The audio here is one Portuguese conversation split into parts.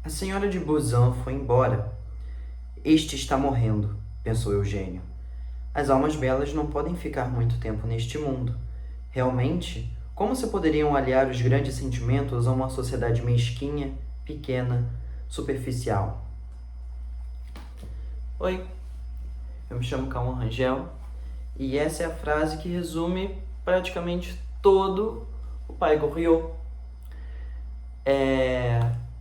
A senhora de Busan foi embora. Este está morrendo, pensou Eugênio. As almas belas não podem ficar muito tempo neste mundo. Realmente, como se poderiam aliar os grandes sentimentos a uma sociedade mesquinha, pequena, superficial? Oi, eu me chamo Calma Rangel e essa é a frase que resume praticamente todo o Pai Goriot.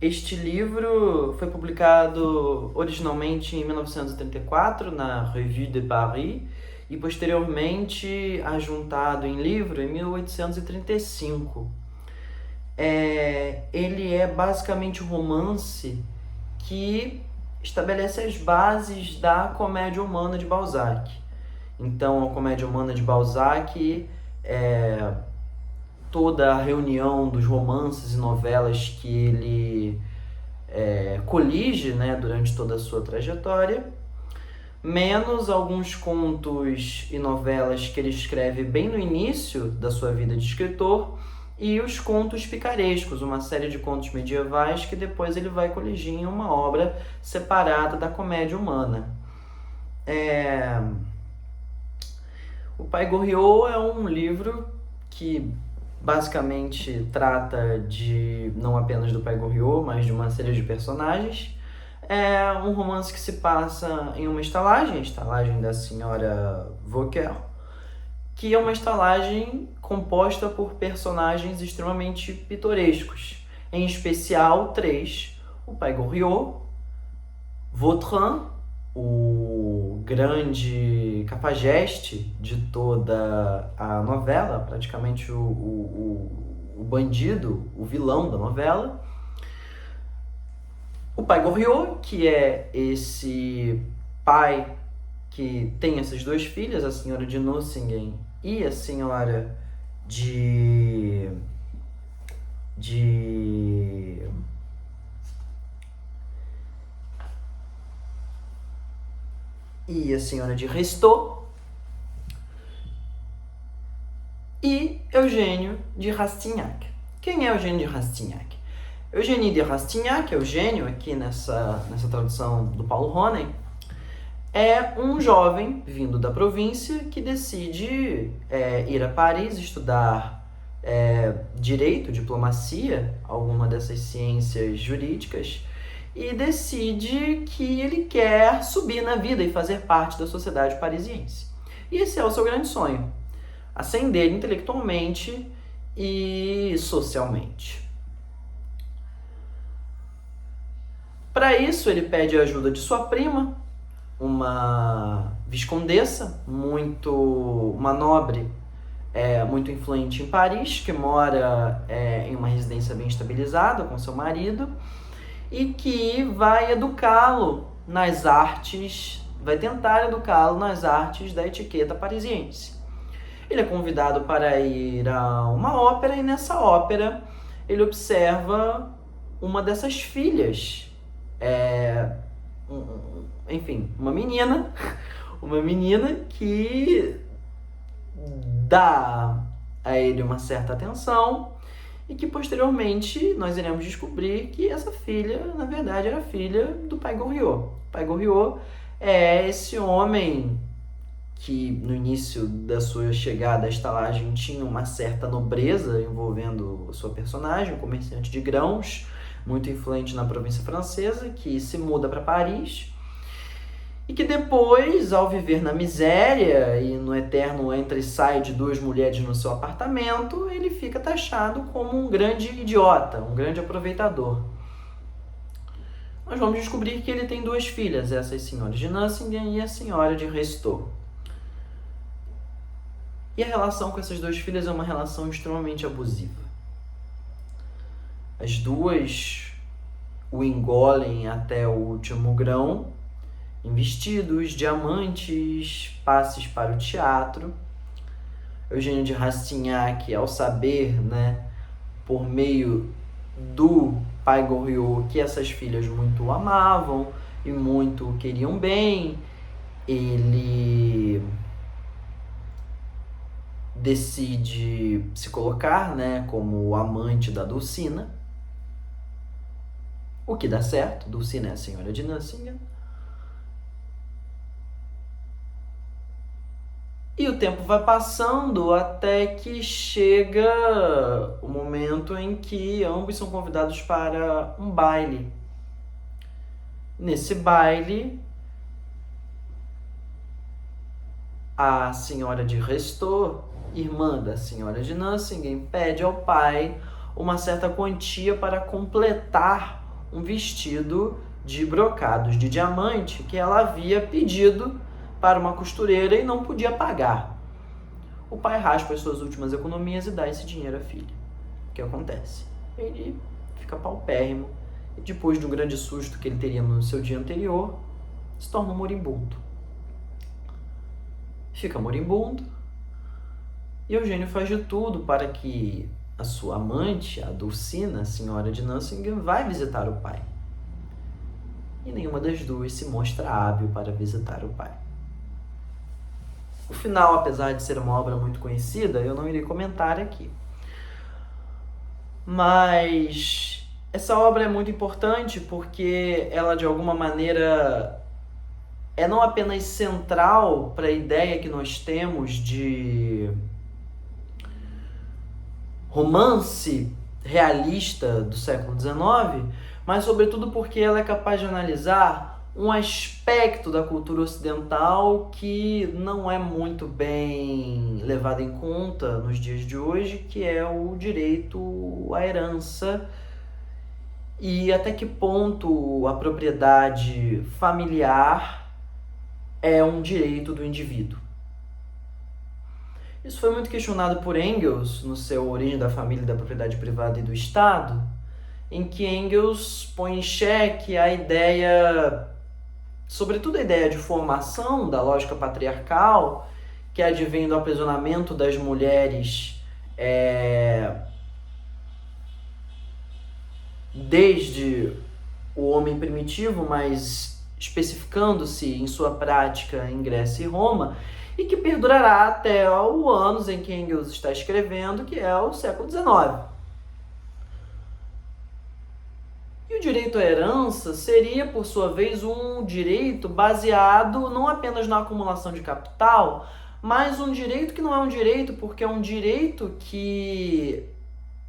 Este livro foi publicado originalmente em 1934 na Revue de Paris e posteriormente ajuntado em livro em 1835. Ele é basicamente um romance que estabelece as bases da comédia humana de Balzac. Então, a comédia humana de Balzac é toda a reunião dos romances e novelas que ele colige, né, durante toda a sua trajetória, menos alguns contos e novelas que ele escreve bem no início da sua vida de escritor, e os contos picarescos, uma série de contos medievais que depois ele vai coligir em uma obra separada da comédia humana. O Pai Goriot é um livro que basicamente trata de não apenas do Pai Goriot, mas de uma série de personagens. É um romance que se passa em uma estalagem, a estalagem da senhora Vauquer, que é uma estalagem composta por personagens extremamente pitorescos, em especial três: o Pai Goriot, Vautrin, o grande cafajeste de toda a novela, praticamente o bandido, o vilão da novela. O Pai Goriot, que é esse pai que tem essas duas filhas, a senhora de Nucingen e a senhora de Restaud, e Eugênio de Rastignac. Quem é Eugênio de Rastignac? Eugênio de Rastignac, Eugênio, aqui nessa tradução do Paulo Ronen, é um jovem vindo da província que decide ir a Paris estudar direito, diplomacia, alguma dessas ciências jurídicas, e decide que ele quer subir na vida e fazer parte da sociedade parisiense. E esse é o seu grande sonho: ascender intelectualmente e socialmente. Para isso, ele pede a ajuda de sua prima, uma viscondessa, uma nobre, muito influente em Paris, que mora em uma residência bem estabilizada com seu marido, e que vai educá-lo nas artes, vai tentar educá-lo nas artes da etiqueta parisiense. Ele é convidado para ir a uma ópera, e nessa ópera ele observa uma dessas filhas, uma menina que dá a ele uma certa atenção, e que posteriormente nós iremos descobrir que essa filha, na verdade, era filha do Pai Goriot. O Pai Goriot é esse homem que no início da sua chegada à estalagem tinha uma certa nobreza envolvendo sua personagem, um comerciante de grãos, muito influente na província francesa, que se muda para Paris, e que depois, ao viver na miséria e no eterno entra e sai de duas mulheres no seu apartamento, ele fica taxado como um grande idiota, um grande aproveitador. Nós vamos descobrir que ele tem duas filhas, essas senhoras de Nucingen e a senhora de Restaud. E a relação com essas duas filhas é uma relação extremamente abusiva. As duas o engolem até o último grão, em vestidos, diamantes, passes para o teatro. Eugênio de Rastignac, ao saber, por meio do Pai Goriot, que essas filhas muito o amavam e muito o queriam bem, ele decide se colocar como o amante da Dulcina. O que dá certo, Dulcina é a senhora de Nucingen. E o tempo vai passando até que chega o momento em que ambos são convidados para um baile. Nesse baile, a senhora de Restaux, irmã da senhora de Nucingen, pede ao pai uma certa quantia para completar um vestido de brocados de diamante que ela havia pedido para uma costureira e não podia pagar. O pai raspa as suas últimas economias e dá esse dinheiro à filha. O que acontece? Ele fica paupérrimo e, depois de um grande susto que ele teria no seu dia anterior, se torna um moribundo. Fica moribundo e Eugênio faz de tudo para que a sua amante, a Dulcina, a senhora de Nucingen, vá visitar o pai. E nenhuma das duas se mostra hábil para visitar o pai. O final, apesar de ser uma obra muito conhecida, eu não irei comentar aqui. Mas essa obra é muito importante porque ela, de alguma maneira, é não apenas central para a ideia que nós temos de romance realista do século XIX, mas sobretudo porque ela é capaz de analisar um aspecto da cultura ocidental que não é muito bem levado em conta nos dias de hoje, que é o direito à herança e até que ponto a propriedade familiar é um direito do indivíduo. Isso foi muito questionado por Engels no seu Origem da Família, da Propriedade Privada e do Estado, em que Engels põe em xeque a ideia, sobretudo a ideia de formação da lógica patriarcal, que advém do aprisionamento das mulheres desde o homem primitivo, mas especificando-se em sua prática em Grécia e Roma, e que perdurará até o anos em que Engels está escrevendo, que é o século XIX. E o direito à herança seria, por sua vez, um direito baseado não apenas na acumulação de capital, mas um direito que não é um direito porque é um direito que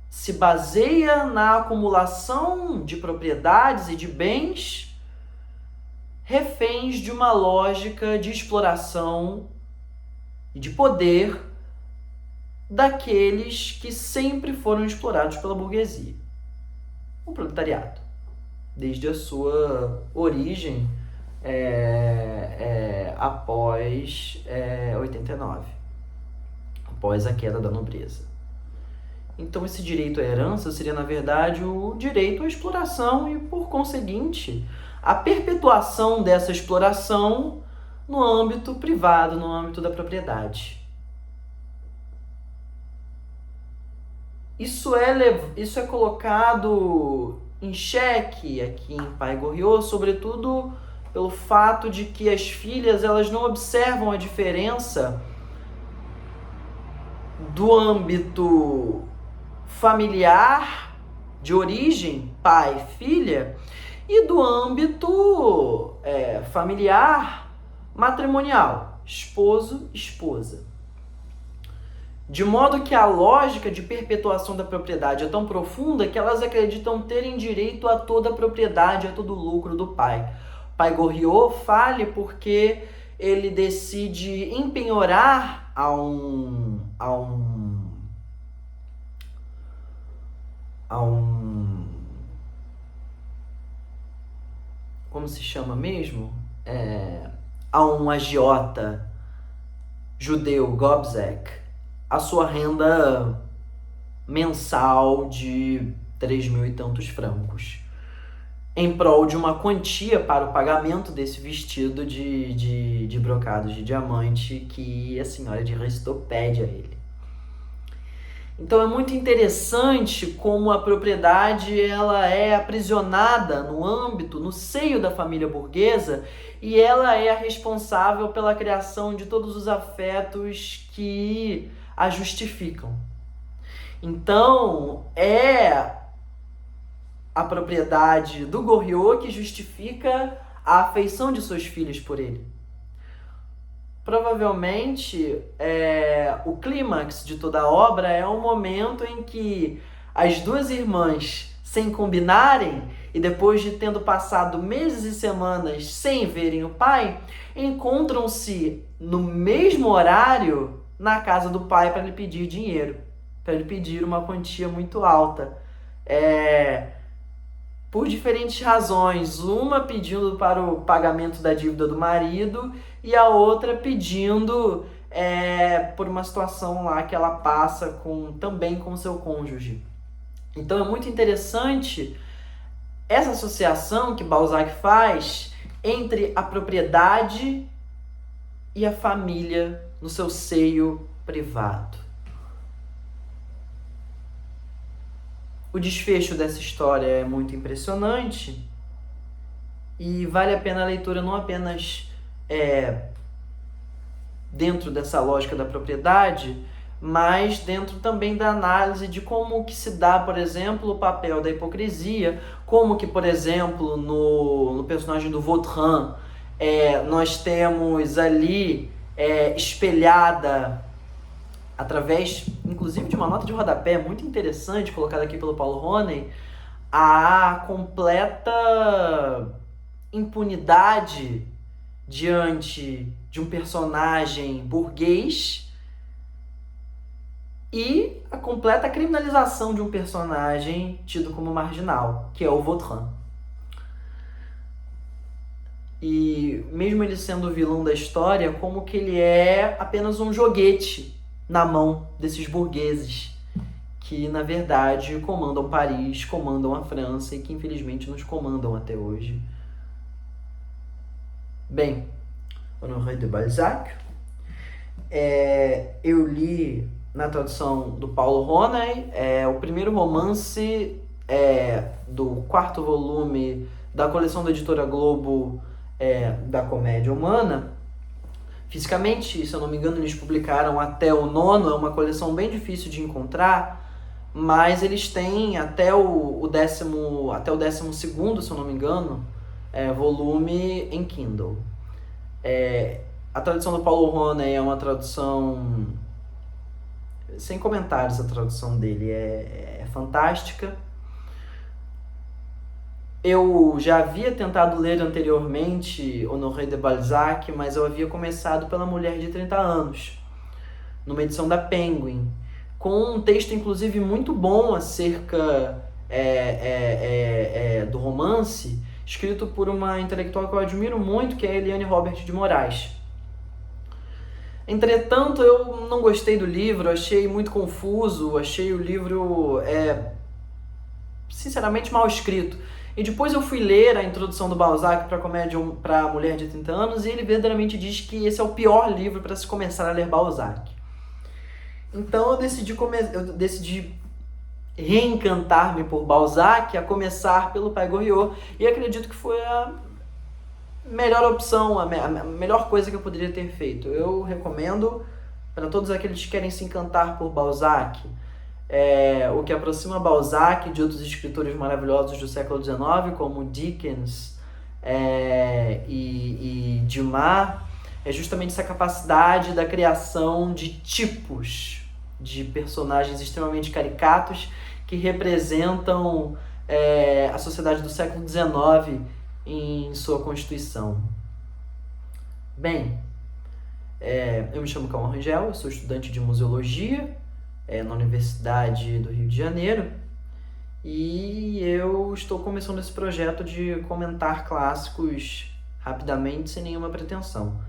se baseia na acumulação de propriedades e de bens reféns de uma lógica de exploração e de poder daqueles que sempre foram explorados pela burguesia, o proletariado, desde a sua origem após 89, após a queda da nobreza. Então esse direito à herança seria, na verdade, o direito à exploração e, por conseguinte, a perpetuação dessa exploração no âmbito privado, no âmbito da propriedade. Isso é colocado em xeque aqui em Pai Goriot, sobretudo pelo fato de que as filhas elas não observam a diferença do âmbito familiar, de origem, pai, filha, e do âmbito familiar, matrimonial, esposo, esposa. De modo que a lógica de perpetuação da propriedade é tão profunda que elas acreditam terem direito a toda a propriedade, a todo o lucro do pai. Pai Goriot fale porque ele decide empenhorar a um como se chama mesmo? A um agiota judeu, Gobzek, a sua renda mensal de 3.000 e tantos francos, em prol de uma quantia para o pagamento desse vestido de brocados de diamante que a senhora de Restaux pede a ele. Então é muito interessante como a propriedade ela é aprisionada no âmbito, no seio da família burguesa, e ela é a responsável pela criação de todos os afetos que a justificam. Então é a propriedade do Goriot que justifica a afeição de suas filhas por ele. Provavelmente, o clímax de toda a obra é o momento em que as duas irmãs, sem combinarem, e depois de tendo passado meses e semanas sem verem o pai, encontram-se no mesmo horário na casa do pai para lhe pedir dinheiro, para lhe pedir uma quantia muito alta. Por diferentes razões, uma pedindo para o pagamento da dívida do marido e a outra pedindo por uma situação lá que ela passa também com seu cônjuge. Então é muito interessante essa associação que Balzac faz entre a propriedade e a família no seu seio privado. O desfecho dessa história é muito impressionante e vale a pena a leitura não apenas dentro dessa lógica da propriedade, mas dentro também da análise de como que se dá, por exemplo, o papel da hipocrisia, como que, por exemplo, no personagem do Vautrin, nós temos ali espelhada através, inclusive, de uma nota de rodapé muito interessante, colocada aqui pelo Paulo Roney, a completa impunidade diante de um personagem burguês e a completa criminalização de um personagem tido como marginal, que é o Vautrin. E mesmo ele sendo o vilão da história, como que ele é apenas um joguete na mão desses burgueses que, na verdade, comandam Paris, comandam a França e que, infelizmente, nos comandam até hoje. Bem, Honoré de Balzac, eu li na tradução do Paulo Roney, o primeiro romance do 4º volume da coleção da Editora Globo da Comédia Humana. Fisicamente, se eu não me engano, eles publicaram até o 9º, é uma coleção bem difícil de encontrar, mas eles têm até o 12º, se eu não me engano, volume em Kindle. A tradução do Paulo Roney é uma tradução sem comentários, a tradução dele é fantástica. Eu já havia tentado ler anteriormente Honoré de Balzac, mas eu havia começado pela Mulher de 30 Anos, numa edição da Penguin, com um texto inclusive muito bom acerca do romance, escrito por uma intelectual que eu admiro muito, que é a Eliane Robert de Moraes. Entretanto, eu não gostei do livro, achei muito confuso, achei o livro sinceramente mal escrito. E depois eu fui ler a introdução do Balzac para a Mulher de 30 Anos e ele verdadeiramente diz que esse é o pior livro para se começar a ler Balzac. Então eu decidi reencantar-me por Balzac, a começar pelo Pai Goriot, e acredito que foi a melhor opção, a melhor coisa que eu poderia ter feito. Eu recomendo para todos aqueles que querem se encantar por Balzac, o que aproxima Balzac de outros escritores maravilhosos do século XIX, como Dickens e Dumas, é justamente essa capacidade da criação de tipos, de personagens extremamente caricatos que representam a sociedade do século XIX em sua constituição. Bem, eu me chamo Calma Rangel, eu sou estudante de museologia na Universidade do Rio de Janeiro e eu estou começando esse projeto de comentar clássicos rapidamente, sem nenhuma pretensão.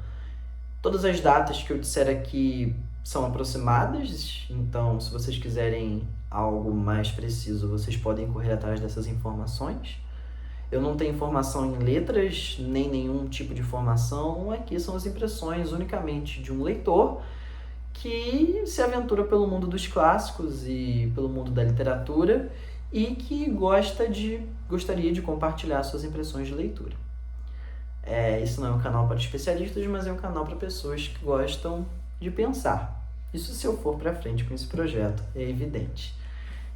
Todas as datas que eu disser aqui são aproximadas, então se vocês quiserem algo mais preciso, vocês podem correr atrás dessas informações. Eu não tenho formação em letras, nem nenhum tipo de formação. Aqui são as impressões unicamente de um leitor que se aventura pelo mundo dos clássicos e pelo mundo da literatura e que gostaria de compartilhar suas impressões de leitura. Isso não é um canal para especialistas, mas é um canal para pessoas que gostam de pensar. Isso se eu for para frente com esse projeto, é evidente.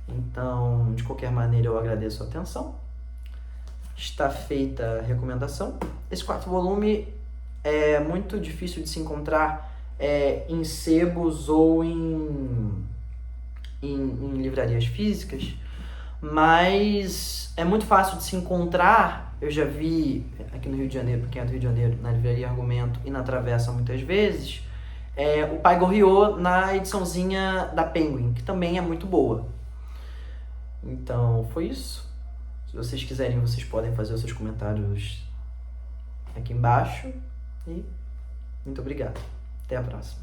Então, de qualquer maneira, eu agradeço a atenção. Está feita a recomendação. Esse quarto volume é muito difícil de se encontrar em sebos ou em livrarias físicas, mas é muito fácil de se encontrar. Eu já vi aqui no Rio de Janeiro, quem é do Rio de Janeiro, na livraria Argumento e na Travessa muitas vezes, o Pai Goriot na ediçãozinha da Penguin, que também é muito boa. Então, foi isso. Se vocês quiserem, vocês podem fazer os seus comentários aqui embaixo. E muito obrigado. Até a próxima.